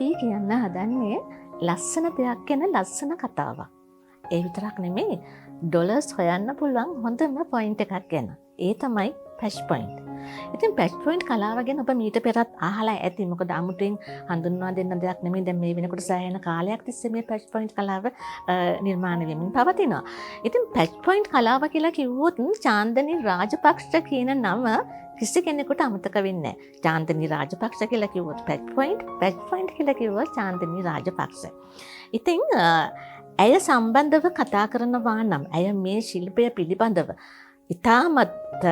අපි කියන්න හදන්නේ ලස්සන දෙයක් ගැන ලස්සන කතාවක්. ඒ විතරක් නෙමෙයි ඩොලර්ස් හොයන්න පුළුවන් හොඳම පොයින්ට් එකක් ගැන. ඒ තමයි පැච් පොයින්ට්. ඉතින් පැච් පොයින්ට් කලාව ගැන ඔබ මීට පෙරත් අහලා ඇති. මොකද අමුතුවෙන් හඳුන්වා දෙන්න දෙයක් නෙමෙයි. දැන් මේ වෙනකොට සෑහෙන කාලයක් තිස්සේ මේ පැච් පොයින්ට් කලාව නිර්මාණය වෙමින් පවතිනවා. ඉතින් පැච් පොයින්ට් කලාව කියලා කිව්වොත් චාන්දනී රාජපක්ෂ කියන නම කිසි කෙනෙකුට අමතක වෙන්නේ නැහැ. චාන්දනී රාජපක්ෂ කියලා කිව්වොත් පැච් පොයින්ට් කියලා කිව්වොත් චාන්දනී රාජපක්ෂ. ඉතින් ඇය සම්බන්ධව කතා කරනවා නම් ඇය මේ ශිල්පය පිළිබඳව ඉතාමත්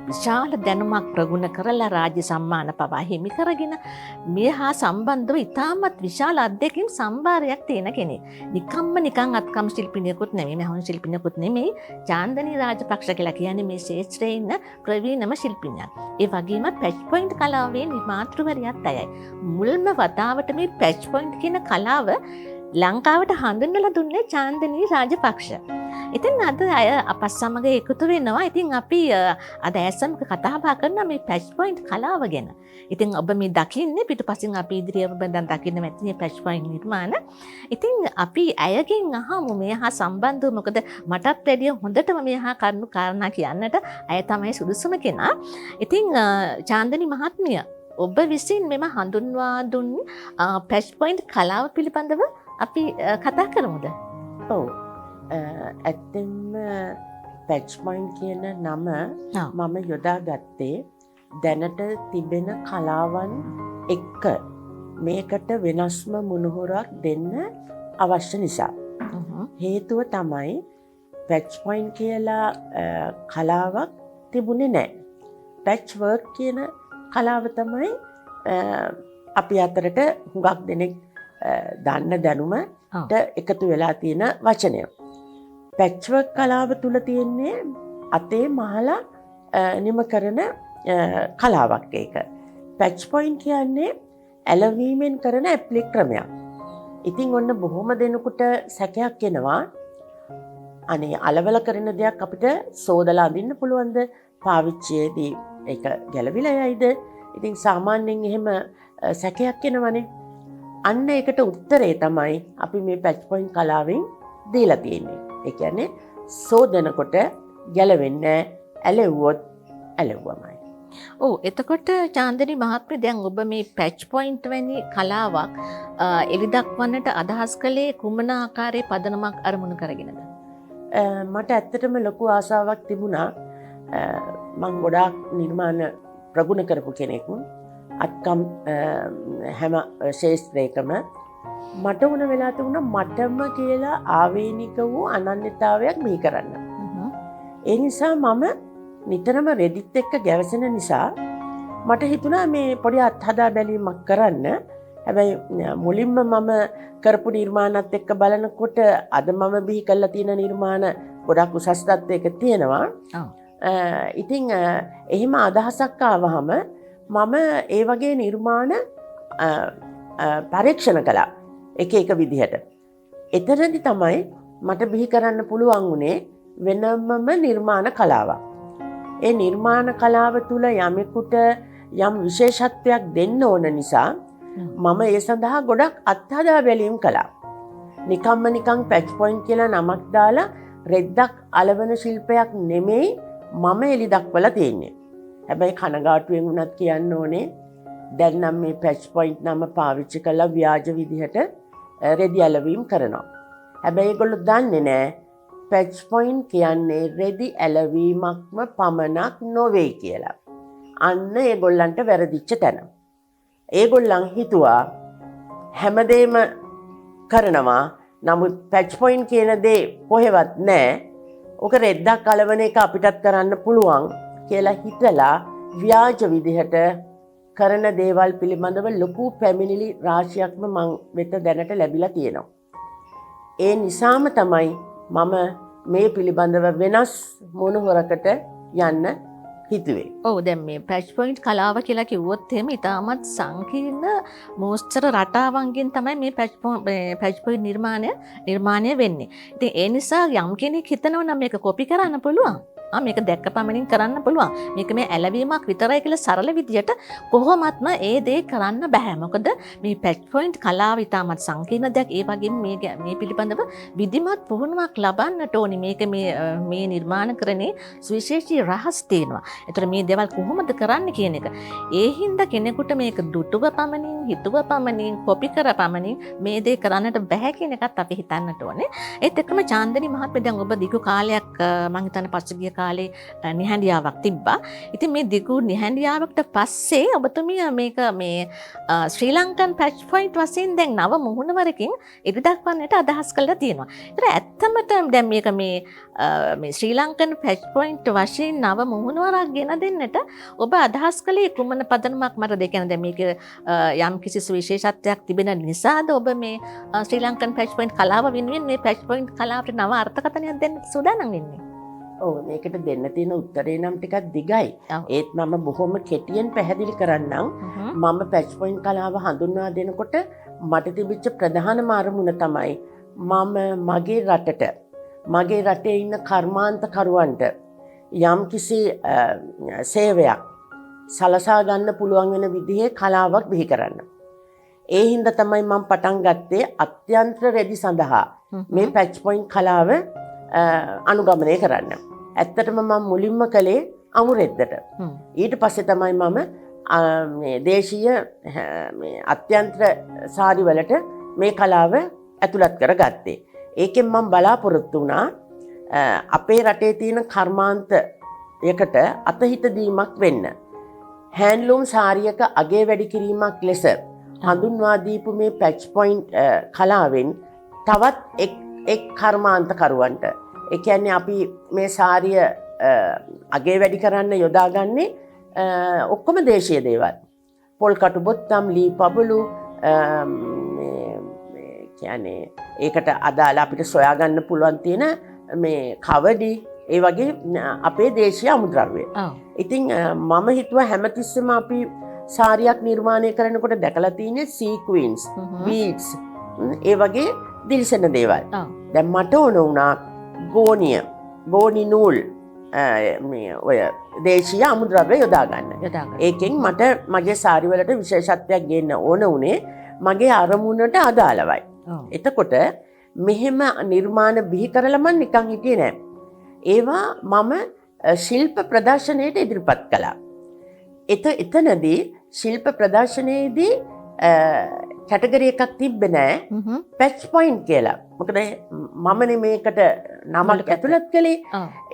විශාල දැනුමක් ප්‍රගුණ කරලා රාජ්‍ය සම්මාන පවා හිමි කරගෙන මේ හා සම්බන්ධව ඉතාමත් විශාල අත්දැකීම් සම්භාරයක් තියෙන කෙනෙක්. නිකන් අත්කම් ශිල්පිනියකුත් නෙමෙයි, මහවුන් ශිල්පිනියකුත් නෙමෙයි. චාන්දනී රාජපක්ෂ කියලා කියන්නේ මේ ක්ෂේත්‍රයේ ඉන්න ප්‍රවීණම ශිල්පිනියක්. ඒ වගේම පැච් පොයින්ට් කලාවේ නිමාතෘවරියත් අයයි. මුල්ම වතාවට මේ පැච් පොයින්ට් කියන කලාව ලංකාවට හඳුන්වලා දුන්නේ චාන්දනී රාජපක්ෂ. ඉතින් අද අය අපත් සමග එකතු වෙනවා. ඉතින් අපි අද ඇසමක කතා බහ කරනවා මේ පැච් පොයින්ට් කලාව ගැන. ඉතින් ඔබ මේ දකින්නේ පිටුපසින් අපි ඉදිරියේ ඔබ දැන් දකින්න මැති මේ පැච් පොයින්ට් නිර්මාණ. ඉතින් අපි අයගෙන් අහමු මේ හා සම්බන්ධව. මොකද මටත් වැඩිය හොඳටම මේ හා කරුණු කාරණා කියන්නට අය තමයි සුදුසුම කෙනා. ඉතින් චාන්දනී මහත්මිය ඔබ විසින් මෙම හඳුන්වා දුන් පැච් පොයින්ට් කලාව පිළිබඳව අපි කතා කරමුද? ඔව්. ඇත්තෙන්ම පැච් පොයින්ට් කියන නම මම යොදා ගත්තේ දැනට තිබෙන කලාවන් එක්ක මේකට වෙනස්ම මුණුහුරක් දෙන්න අවශ්‍ය නිසා. හේතුව තමයි පැච් පොයින්ට් කියලා කලාවක් තිබුණේ නැහැ. පැච් වර්ක් කියන කලාව තමයි අපි අතරට හුඟක් දෙනෙක් දන්න දැනුමට එකතු වෙලා තියෙන වචනය. පැච්වර්ක් කලාව තුළ තියෙන්නේ අතේ මහලා නිම කරන කලාවක් ඒක. පැච් පොයින්ට් කියන්නේ ඇලවීමෙන් කරන ඇප්ලික් ක්‍රමයක්. ඉතින් ඔන්න බොහොම දෙනෙකුට සැකයක් එනවා. අනේ අලවල කරන දෙයක් අපිට සෝදලා අඳින්න පුළුවන්ද? පාවිච්චියේදී ඒක ගැලවිලා යයිද? ඉතින් සාමාන්‍යයෙන් එහෙම සැකයක් එනවනේ. අන්න ඒකට උත්තරේ තමයි අපි මේ පැච් පොයින්ට් කලාවෙන් දීලා තියෙන්නේ. ඒ කියන්නේ සෝදනකොට ගැලවෙන්නේ ඇලෙව්වොත් ඇලෙව්වමයි. ඔව්. එතකොට චාන්දනී මහත්මිය දැන් ඔබ මේ පැච් පොයින්ට් වැනි කලාවක් එලි දක්වන්නට අදහස් කළේ කුමන ආකාරයේ පදනමක් අරමුණු කරගෙනද? මට ඇත්තටම ලොකු ආසාවක් තිබුණා. මම ගොඩාක් නිර්මාණ ප්‍රගුණ කරපු කෙනෙක්. අත්කම් හැම ශේෂ්ත්‍රයකම මට වුණ වෙලා තිබුණා මටම කියලා ආවේනික වූ අනන්‍යතාවයක් බිහි කරන්න. ඒ නිසා මම නිතරම රෙඩිත් එක්ක ගැවසෙන නිසා මට හිතුණා මේ පොඩි අත්හදා බැලීමක් කරන්න. හැබැයි මුලින්ම මම කරපු නිර්මාණات එක්ක බලනකොට අද මම බිහි කරලා තියෙන නිර්මාණ ගොඩක් උසස් තත්ත්වයක තියෙනවා. ඉතින් එහෙම අදහසක් ආවහම මම ඒ වගේ නිර්මාණ පරීක්ෂණ කළා එක විදිහට. එතනදි තමයි මට බිහි කරන්න පුළුවන් වුණේ වෙනමම නිර්මාණ කලාවක්. ඒ නිර්මාණ කලාව තුළ යමෙකුට යම් විශේෂත්වයක් දෙන්න ඕන නිසා මම ඒ සඳහා ගොඩක් අත්හදා බැලීම් කළා. නිකන් පැච් පොයින්ට් කියලා නමක් දාලා රෙද්දක් අලවන ශිල්පයක් නෙමෙයි මම එලි දක්වලා තියෙන්නේ. හැබැයි කනගාටුවෙන් වුණත් කියන්න ඕනේ දැන් නම් මේ පැච් පොයින්ට් නම පාවිච්චි කරලා ව්‍යාජ විදිහට රෙදි ඇලවීම් කරනවා. හැබැයි ඒගොල්ලෝ දන්නේ නැහැ පැච් පොයින්ට් කියන්නේ රෙදි ඇලවීමක්ම පමණක් නොවේ කියලා. අන්න ඒගොල්ලන්ට වැරදිච්ච තැන. ඒගොල්ලන් හිතුවා හැමදේම කරනවා නමුත් පැච් පොයින්ට් කියන දේ කොහෙවත් නැහැ. ඔක රෙද්දක් අලවන එක අපිටත් කරන්න පුළුවන් කියලා හිතලා ව්‍යාජ විදිහට කරන දේවල් පිළිබඳව ලොකු පැමිණිලි රාශියක්ම මං වෙත දැනට ලැබිලා තියෙනවා. ඒ නිසාම තමයි මම මේ පිළිබඳව වෙනස් මොනහොරකට යන්න හිතුවේ. ඔව්. දැන් මේ පැච් පොයින්ට් කලාව කියලා කිව්වොත් එහෙම ඉතාමත් සංකීර්ණ මෝස්තර රටාවන්ගෙන් තමයි මේ පැච් පොයින්ට් නිර්මාණය වෙන්නේ. ඉතින් ඒ නිසා යම් කෙනෙක් හිතනවා නම් මේක කොපි කරන්න පුළුවන්. මේක දැක්ක පමණින් කරන්න පුළුවන්. මේක මේ ඇලවීමක් විතරයි කියලා සරල විදියට කොහොමත්ම ඒ දේ කරන්න බෑ. මොකද මේ පැච් පොයින්ට් කලාව ඉතාමත් සංකීර්ණ දෙයක්. ඒ වගේම මේ පිළිබඳව විධිමත් පුහුණුවක් ලබන්නට ඕනි. මේක මේ නිර්මාණකරණේ සුවිශේෂී රහස් තියෙනවා. ඒතර මේ දේවල් කොහොමද කරන්න කියන එක. ඒ හින්දා කෙනෙකුට මේක දුටුව පමණින්, හිතුව පමණින්, කොපි කර පමණින් මේ දේ කරන්නට බෑ කියන එකත් අපි හිතන්නට ඕනේ. ඒත් එක්කම චාන්දනි මහත්මිය දැන් ඔබ දිගු කාලයක් මම හිතන්නේ පසුගිය කාලේ නිහඬියාවක් තිබ්බා. ඉතින් මේ දිගු නිහඬියාවකට පස්සේ ඔබතුමිය මේක මේ ශ්‍රී ලංකන් පැච් පොයින්ට් වශයෙන් දැන් නව මුහුණුවරකින් ඉදිරිදක්වන්නට අදහස් කළා තියෙනවා. ඒතර ඇත්තම දැන් මේක මේ ශ්‍රී ලංකන් පැච් පොයින්ට් වශයෙන් නව මුහුණුවරක් ගෙන දෙන්නට ඔබ අදහස් කළේ කුමන පදනමක් මත දෙකන දැන් මේක යම් කිසි සුවිශේෂත්වයක් තිබෙන නිසාද ඔබ මේ ශ්‍රී ලංකන් පැච් පොයින්ට් කලාව වෙනුවෙන් මේ පැච් පොයින්ට් කලාවට නව අර්ථකථනයක් දෙන්න සූදානම් වෙන්නේ? ඔව් මේකට දෙන්න තියෙන උත්තරේ නම් ටිකක් දිගයි. ඒත් මම බොහොම කෙටියෙන් පැහැදිලි කරන්නම්. මම පැච් පොයින්ට් කලාව හඳුන්වා දෙනකොට මට තිබිච්ච ප්‍රධානම අරමුණ තමයි මගේ රටට මගේ රටේ ඉන්න කර්මාන්තකරුවන්ට යම් කිසි සේවයක් සලසා ගන්න පුළුවන් වෙන විදිහේ කලාවක් බිහි කරන්න. ඒ හින්දා තමයි මම පටන් ගත්තේ අත්‍යන්ත රෙදි සඳහා මේ පැච් පොයින්ට් කලාව අනුගමනය කරන්න. ඇත්තටම මම මුලින්ම කළේ අමුරෙද්දට. ඊට පස්සේ තමයි මම මේ දේශීය මේ අත්‍යන්ත සාරි වලට මේ කලාව ඇතුළත් කරගත්තේ. ඒකෙන් මම බලාපොරොත්තු වුණා අපේ රටේ තියෙන කර්මාන්තයකට අතහිත දීමක් වෙන්න. හැන්ඩ්ලූම් සාරියක අගේ වැඩි කිරීමක් ලෙස හඳුන්වා දීපු මේ පැච් පොයින්ට් කලාවෙන් තවත් එක් කර්මාන්තකරුවන්ට, ඒ කියන්නේ අපි මේ සාරිය අගේ වැඩි කරන්න යොදාගන්නේ ඔක්කොම දේශීය දේවල්. පොල් කටු බොත්තම්, ලී පබළු, කියන්නේ ඒකට අදාළ අපිට සොයාගන්න පුළුවන් තියෙන මේ කවඩි, ඒ වගේ අපේ දේශීය අමුද්‍රව්‍ය. ඉතින් මම හිතුවා හැමතිස්සෙම අපි සාරියක් නිර්මාණය කරනකොට දැකලා තියෙන්නේ සීක්වින්ස්, බීඩ්ස්, ඒ වගේ දිලිසෙන දේවල්. දැන් මට ඕන වුණා ගෝනි නූල් මේ ඔය දේශීය අමුද්‍රව්‍ය යොදා ගන්න. ඒකෙන් මට මගේ සාරි වලට විශේෂත්වයක් ගේන්න ඕන උනේ මගේ අරමුණට අදාළවයි. එතකොට මෙහෙම නිර්මාණ බිහි කරලා මම නිකන් හිටියේ නෑ. ඒවා මම ශිල්ප ප්‍රදර්ශනයට ඉදිරිපත් කළා. එතනදී ශිල්ප ප්‍රදර්ශනයේදී කැටගරි එකක් තිබ්බේ නෑ පැච් පොයින්ට් කියලා. මොකද මමනේ මේකට නමක් ඇතුළත් කළේ.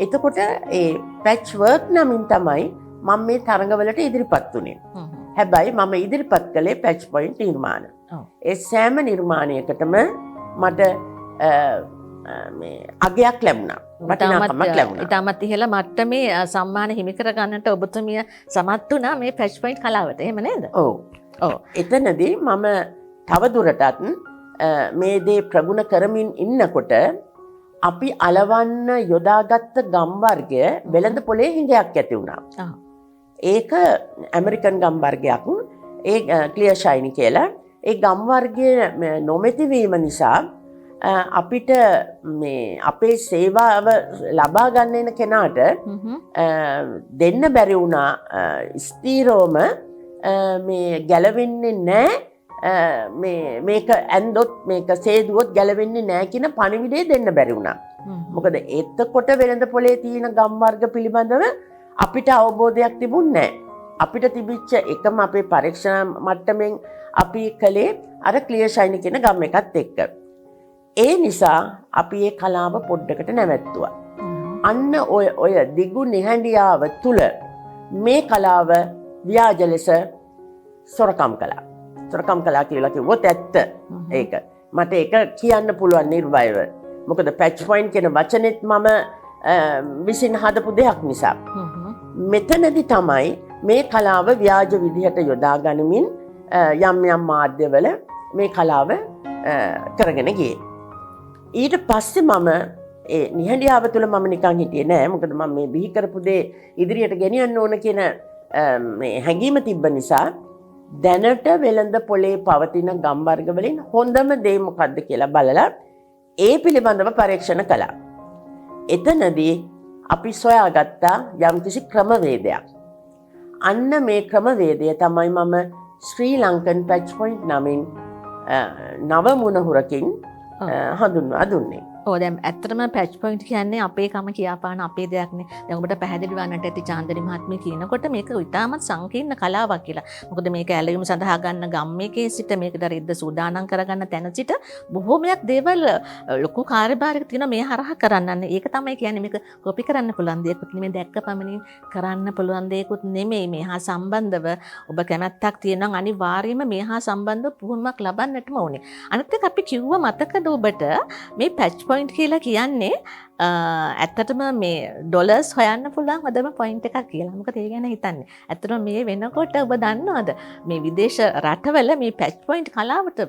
එතකොට ඒ පැච් වර්ක් නමින් තමයි මම මේ තරඟවලට ඉදිරිපත් වුණේ. හැබැයි මම ඉදිරිපත් කළේ පැච් පොයින්ට් නිර්මාණ. ඒ සෑම නිර්මාණයකටම මට මේ අගයක් ලැබුණා. වටිනාකමක් ලැබුණා. ඉතාමත් ඉහළ මට්ටමේ සම්මාන හිමි කර ගන්නට ඔබතුමිය සමත් වුණා මේ පැච් පොයින්ට් කලාවට. එහෙම නේද? ඔව්. එතනදී මම තවදුරටත් මේ දේ ප්‍රගුණ කරමින් ඉන්නකොට අපි අලවන්න යොදාගත්ත ගම් වර්ගය වෙළඳ පොලේ හිඟයක් ඇති වුණා. ඒක ඇමරිකන් ගම් වර්ගයක්. ඒ ක්ලියර් ෂයිනි කියලා. ඒ ගම් වර්ගය නොමැති වීම නිසා අපිට මේ අපේ සේවාව ලබා ගන්න එන කෙනාට දෙන්න බැරි වුණා ස්ථීරවම මේ ගැලවෙන්නේ නැහැ, මේක ඇන්දොත් මේක සේදුවොත් ගැලවෙන්නේ නැහැ කියන පණිවිඩය දෙන්න බැරි වුණා. මොකද එතකොට වෙළඳ පොලේ තියෙන ගම් වර්ග පිළිබඳව අපිට අවබෝධයක් තිබුණේ නැහැ. අපිට තිබිච්ච එකම අපේ පරීක්ෂණ මට්ටමින් අපි කළේ අර ක්ලියර් ෂයිනි කියන ගම් එකත් එක්ක. ඒ නිසා අපි ඒ කලාව පොඩ්ඩකට නැවැත්තුවා. අන්න ඔය දිගු නිහඬියාව තුල මේ කලාව ව්‍යාජ ලෙස සොරකම් කළා. සොරකම් කළා කියලා කිව්වොත් ඇත්ත ඒක. මට ඒක කියන්න පුළුවන් නිර්භයව. මොකද පැච් පොයින්ට් කියන වචනේත් මම විසින් හදපු දෙයක් නිසා. මෙතනදි තමයි මේ කලාව ව්‍යාජ විදිහට යොදා ගනිමින් යම් මාධ්‍යවල මේ කලාව කරගෙන ගියේ. ඊට පස්සේ මම ඒ නිහඬියාව තුළ මම නිකන් හිටියේ නෑ. මොකද මම මේ බිහි කරපු දේ ඉදිරියට ගෙනියන්න ඕන කියන මේ හැඟීම තිබ්බ නිසා දැනට වෙළඳ පොලේ පවතින ගම් වර්ග වලින් හොඳම දේ මොකද්ද කියලා බලලා ඒ පිළිබඳව පරීක්ෂණ කළා. එතනදී අපි සොයාගත්තා යම්කිසි ක්‍රමවේදයක්. අන්න මේ ක්‍රමවේදය තමයි මම ශ්‍රී ලංකන් පැච් පොයින්ට් නමින් නව මුණහුරකින් හඳුන්වා දුන්නේ. දැන් ඇත්තටම පැච් පොයින්ට් කියන්නේ අපේ කම කියාපාන අපේ දෙයක්නේ. දැන් ඔබට පැහැදිලි වන්නට ඇති චාන්දනි මහත්මිය කියනකොට මේක ඉතාමත් සංකීර්ණ කලාවක් කියලා. මොකද මේක ඇලයුම් සඳහා ගන්න ගම්මේකේ සිට මේකට රිද්ද සූදානම් කරගන්න තැන සිට බොහෝමයක් දේවල් ලොකු කාර්යභාරයක් තියෙනවා මේ හරහා කරන්න. ඒක තමයි කියන්නේ මේක කොපි කරන්න පුළුවන් දෙයක්වත් නෙමෙයි, දැක්ක පමණින් කරන්න පුළුවන් දෙයක්වත් නෙමෙයි. මේ හා සම්බන්ධව ඔබ කැමැත්තක් තියෙනවා අනිවාර්යයෙන්ම මේ හා සම්බන්ධව පුහුණුවක් ලබන්නටම ඕනේ. අනිත් එක අපි කිව්වා මතකද ඔබට මේ පැච් පොයින්ට් කියලා කියන්නේ ඇත්තටම මේ ඩොලර්ස් හොයන්න පුළුවන් හොඳම පොයින්ට් එකක් කියලා. මොකද ඒ ගැන හිතන්නේ. ඇත්තටම මේ වෙනකොට ඔබ දන්නවද මේ විදේශ රටවල මේ පැච් පොයින්ට් කලාවට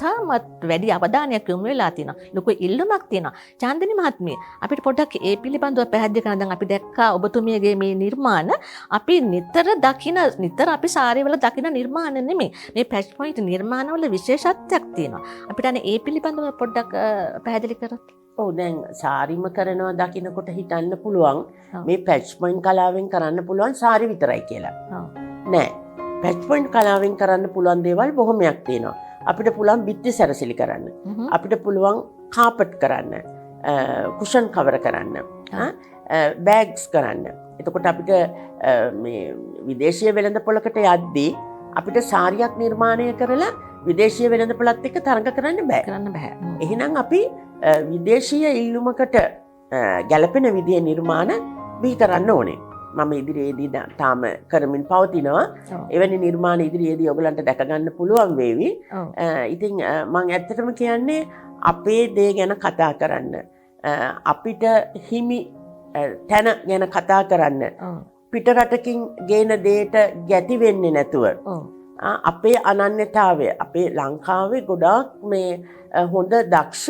තාමත් වැඩි අවධානයක් යොමු වෙලා තියෙනවා. ලොකු ඉල්ලුමක් තියෙනවා. චාන්දනි මහත්මිය අපිට පොඩ්ඩක් ඒ පිළිබඳව පැහැදිලි කරන්න. දැන් අපි දැක්කා ඔබතුමියගේ මේ නිර්මාණ අපි නිතර අපි සාරිවල දකින නිර්මාණ නෙමෙයි. මේ පැච් පොයින්ට් නිර්මාණවල විශේෂත්වයක් තියෙනවා. අපිට අනේ ඒ පිළිබඳව පොඩ්ඩක් පැහැදිලි කරොත්. දැන් සාරිම කරනවා දකිනකොට හිතන්න පුළුවන් මේ පැච් පොයින්ට් කලාවෙන් කරන්න පුළුවන් සාරි විතරයි කියලා. නෑ. පැච් පොයින්ට් කලාවෙන් කරන්න පුළුවන් දේවල් බොහොමයක් තියෙනවා. අපිට පුළුවන් බිත්ති සැරසිලි කරන්න. අපිට පුළුවන් කාපට් කරන්න. කුෂන් කවර කරන්න. බෑග්ස් කරන්න. එතකොට අපිට මේ විදේශීය වෙළඳපොළකට යද්දී අපිට සාරියක් නිර්මාණය කරලා විදේශීය වෙළඳපොළත් එක්ක තරඟ කරන්න බෑ. එහෙනම් අපි විදේශීය ඉල්ලුමකට ගැලපෙන විදිහේ නිර්මාණ බිහි කරන්න ඕනේ. මම ඉදිරියේදී තාම කරමින් පවතිනවා. එවැනි නිර්මාණ ඉදිරියේදී ඔයගලන්ට දැක ගන්න පුළුවන් වේවි. ඉතින් මම ඇත්තටම කියන්නේ අපේ දේ ගැන කතා කරන්න. අපිට හිමි තැන ගැන කතා කරන්න. පිටරටකින් ගේන දේට ගැති වෙන්නේ නැතුව. අපේ අනන්‍යතාවය අපේ ලංකාවේ ගොඩාක් මේ හොඳ දක්ෂ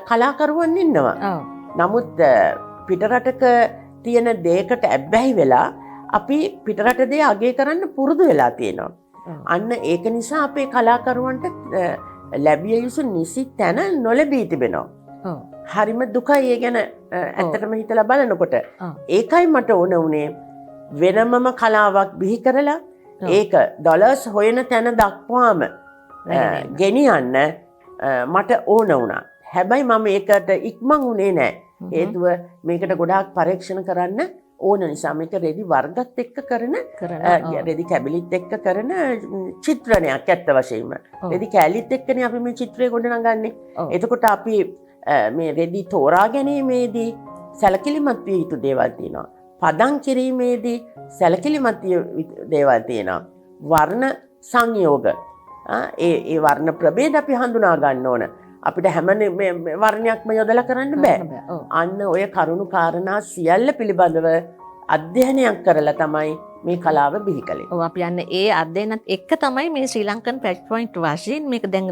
කලාකරුවන් ඉන්නවා. නමුත් පිටරටක තියෙන දේකට ඇබ්බැහි වෙලා අපි පිටරට දේ අගය කරන්න පුරුදු වෙලා තියෙනවා. අන්න ඒක නිසා අපේ කලාකරුවන්ට ලැබිය යුතු නිසි තැන නොලැබී තිබෙනවා. හරිම දුකයි ඒ ගැන ඇත්තටම හිතලා බලනකොට. ඒකයි මට ඕන වුණේ වෙනමම කලාවක් බිහි කරලා ඒක ඩොලර්ස් හොයන තැන දක්වාම ගෙනියන්න මට ඕන වුණා. හැබැයි මම ඒකට ඉක්මන් වුණේ නෑ. හේතුව මේකට ගොඩාක් පරීක්ෂණ කරන්න ඕන නිසා මේක රෙදි වර්ගත් එක්ක කරන රෙදි කැබිලිත් එක්ක කරන චිත්‍රණයක් ඇත්ත වශයෙන්ම. රෙදි කැලිත් එක්කනේ අපි මේ චිත්‍රය ගොඩනගන්නේ. එතකොට අපි මේ රෙදි තෝරා ගැනීමේදී සැලකිලිමත් විය යුතු දේවල් තියෙනවා. පදම් කිරීමේදී සැලකිලිමත් දේවල් තියෙනවා. වර්ණ සංයෝග ඒ වර්ණ ප්‍රභේද අපි හඳුනා ගන්න ඕන. අපිට හැම වර්ණයක්ම යොදලා කරන්න බෑ. අන්න ඔය කරුණු කාරණා සියල්ල පිළිබඳව අධ්‍යයනයක් කරලා තමයි මේ කලාව බිහි කළේ. අපි යන්නේ ඒ අධ්‍යයනත් එක්ක තමයි මේ ශ්‍රී ලංකන් පැච් පොයින්ට් වශයෙන් මේක දැන්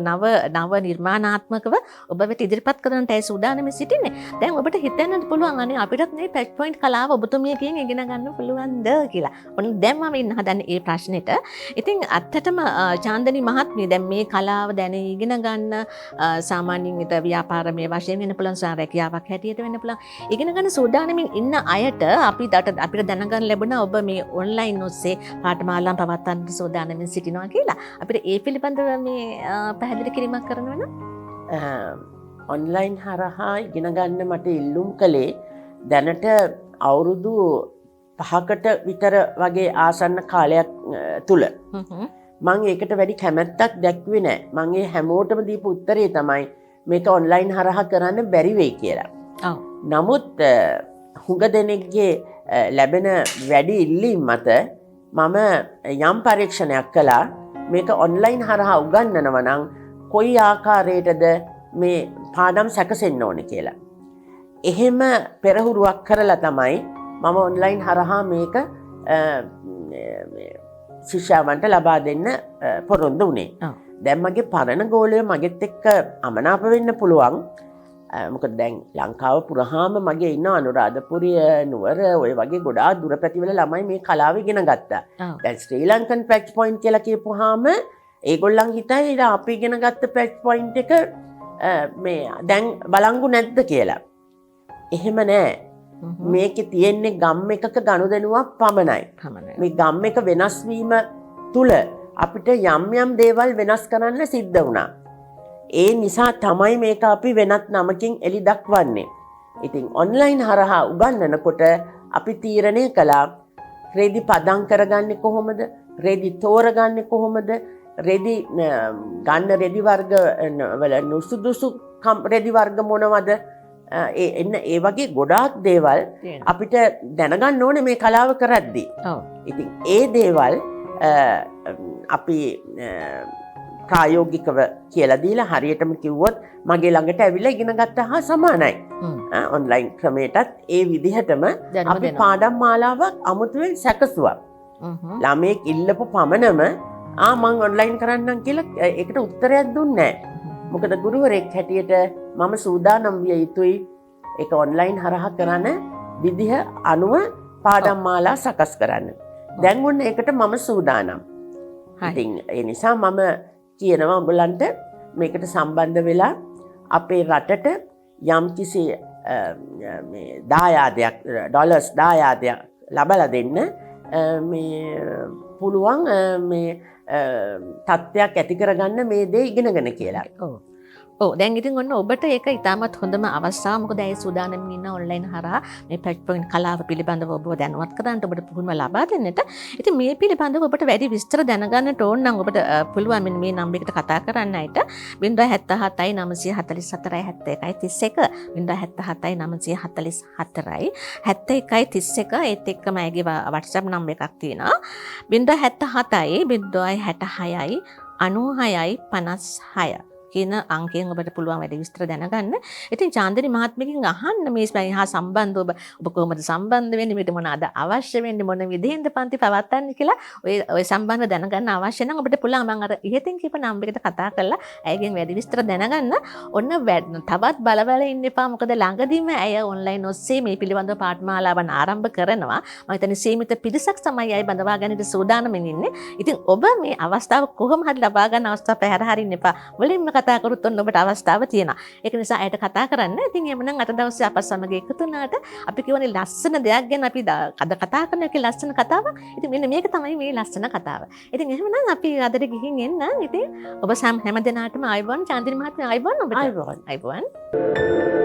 නව නිර්මාණාත්මකව ඔබ වෙත ඉදිරිපත් කරන්නටයි සූදානම් සිටින්නේ. දැන් ඔබට හිතෙන්නත් පුළුවන් අනේ අපිටත් මේ පැච් පොයින්ට් කලාව ඔබතුමියකින් ඉගෙන ගන්න පුළුවන්ද කියලා. ඔන්න දැන් මම ඉන්න හදන්නේ ඒ ප්‍රශ්නෙට. ඉතින් ඇත්තටම චාන්දනි මහත්මිය දැන් මේ කලාව දැන ඉගෙන ගන්න සාමාන්‍යයෙන් විතර ව්‍යාපාරමය වශයෙන් වෙන්න පුළුවන් සාරකියාවක් හැටියට වෙන්න පුළුවන්. ඉගෙන ගන්න සූදානමින් ඉන්න අයට අපිට දැනගන්න ලැබුණා ඔබ මේ ඔන්ලයින් ඔස්සේ පාඨමාලාම් පවත්වන්න සූදානමින් සිටිනවා කියලා. අපිට ඒ පිළිබඳව මේ පැහැදිලි කිරීමක් කරනවද? ඔන්ලයින් හරහා ඉගෙන ගන්න මට ඉල්ලුම් කළේ දැනට අවුරුදු 5කට විතර වගේ ආසන්න කාලයක් තුල. මම ඒකට වැඩි කැමැත්තක් දැක්ුවේ නැහැ. මම ඒ හැමෝටම දීපු උත්තරේ තමයි මේක ඔන්ලයින් හරහා කරන්න බැරි වෙයි කියලා. නමුත් හුඟ දෙනෙක්ගේ ලැබෙන වැඩි ඉල්ලීම් මත මම යම් පරීක්ෂණයක් කළා. මේක ඔන්ලයින් හරහා උගන්වනවා නම් කොයි ආකාරයටද මේ පාඩම් සැකසෙන්න ඕනේ කියලා. එහෙම පෙරහුරුවක් කරලා තමයි මම ඔන්ලයින් හරහා මේක ශිෂ්‍යයන්ට ලබා දෙන්න පොරොන්දු වුණේ. දැන් මගේ පරණ ගෝලය මගෙත් එක්ක අමනාප වෙන්න පුළුවන්. මොකද දැන් ලංකාව පුරාම මගේ ඉන්න අනුරාධපුරිය නුවර ඔය වගේ ගොඩාක් දුර පැතිවල ළමයි මේ කලාව ඉගෙන ගත්තා. දැන් ශ්‍රී ලංකන් පැච් පොයින්ට් කියලා කියපුවාම ඒගොල්ලන් හිතයි අපි ඉගෙන ගත්ත පැච් පොයින්ට් එක මේ දැන් බලංගු නැද්ද කියලා. එහෙම නෑ. මේකේ තියෙන්නේ ගම් එකක ගනුදෙනුවක් පමණයි. මේ ගම් එක වෙනස් වීම තුල අපිට යම් යම් දේවල් වෙනස් කරන්න සිද්ධ වුණා. ඒ නිසා තමයි මේක අපි වෙනත් නමකින් එලි දක්වන්නේ. ඉතින් ඔන්ලයින් හරහා උගන්වනකොට අපි තීරණය කළා රෙදි පදම් කරගන්නේ කොහොමද? රෙදි තෝරගන්නේ කොහොමද? රෙදි ගන්න රෙදි වර්ග වල නුසුදුසු රෙදි වර්ග මොනවද? ඒ වගේ ගොඩාක් දේවල් අපිට දැනගන්න ඕනේ මේ කලාව කරද්දී. ඉතින් ඒ දේවල් අපි ප්‍රායෝගිකව කියලා දීලා හරියටම කිව්වොත් මගේ ළඟට ඇවිල්ලා ඉගෙන ගත්තා හා සමානයි. ඔන්ලයින් ක්‍රමයටත් ඒ විදිහටම අපි පාඩම් මාලාවක් අමුතුවෙන් සැකසුවා. ළමයෙක් ඉල්ලපු පමණම මං ඔන්ලයින් කරන්නම් කියලා ඒකට උත්තරයක් දුන්නේ නැහැ. මොකද ගුරුවරයෙක් හැටියට මම සූදානම් විය යුතුයි ඒක ඔන්ලයින් හරහා කරන විදිහ අනුව පාඩම් මාලා සකස් කරන්න. දැන් ඔන්න ඒකට මම සූදානම්. ඉතින් ඒ නිසා මම කියනවා උඹලන්ට මේකට සම්බන්ධ වෙලා අපේ රටට යම්කිසි මේ දායාදයක් ඩොලර්ස් දායාදයක් ලබලා දෙන්න මේ පුළුවන් මේ තත්ත්වයක් ඇති කරගන්න මේ දේ ඉගෙනගෙන කියලා. දැන් ඉතින් ඔන්න ඔබට ඒක ඉතාමත් හොඳම අවස්ථාව. මොකද ඒ සූදානම්ින් ඉන්න ඔන්ලයින් හරහා මේ පැච් පොයින්ට් කලාව පිළිබඳව ඔබව දැනුවත් කරන්න ඔබට පුහුණුව ලබා දෙන්නට. ඉතින් මේ පිළිබඳව ඔබට වැඩි විස්තර දැනගන්නට ඕන නම් ඔබට පුළුවන් මෙන්න මේ නම්බර් එකට කතා කරන්න අයට 077යි 944යි 7131 077යි 944යි 7131 ඒත් එක්කම ඇගේ WhatsApp නම්බර් එකක් තියෙනවා 077යි 066යි 96යි 56 කියන අංකයෙන් ඔබට පුළුවන් වැඩි විස්තර දැනගන්න. ඉතින් චාන්දනි මහත්මියකින් අහන්න මේ ස්පයින් හා සම්බන්ධව ඔබ කොහොමද සම්බන්ධ වෙන්නේ? මේකට මොනවාද අවශ්‍ය වෙන්නේ? මොන විදිහෙන්ද පන්ති පවත්වන්නේ කියලා ඔය සම්බන්ධ දැනගන්න අවශ්‍ය නම් ඔබට පුළුවන් මම අර ඉහතින් කියපු නම්බර් එකට කතා කරලා ඇයගෙන් වැඩි විස්තර දැනගන්න. ඔන්න තවත් බලවල ඉන්න එපා. මොකද ළඟදීම ඇය ඔන්ලයින් ඔස්සේ මේ පිළිබඳව පාඨමාලාවන් ආරම්භ කරනවා. මම හිතන්නේ සීමිත පිරිසක් තමයි අය බඳවා ගන්නට සූදානම්ින් ඉන්නේ. ඉතින් ඔබ මේ අවස්ථාව කොහොම හරි ලබා ගන්න අවස්ථාව පැහැර හරින්න එපා. මුලින්ම කතා කරුත් ඔන්න ඔබට අවස්ථාව තියෙනවා. ඒක නිසා ඇයට කතා කරන්න. ඉතින් එhmenan අද දවසේ අප සමග එකතු වුණාට අපි කියවනේ ලස්සන දෙයක් ගැන අපි අද කතා කරන එකේ ලස්සන කතාවක්. ඉතින් මෙන්න මේක තමයි මේ ලස්සන කතාව. ඉතින් එහෙනම් අපි අදට ගිහින් එන්න. ඉතින් ඔබ හැම දිනාටම ආයුබෝවන් චාන්දිනි මහත්මිය ආයුබෝවන් ඔබට. ආයුබෝවන්. ආයුබෝවන්.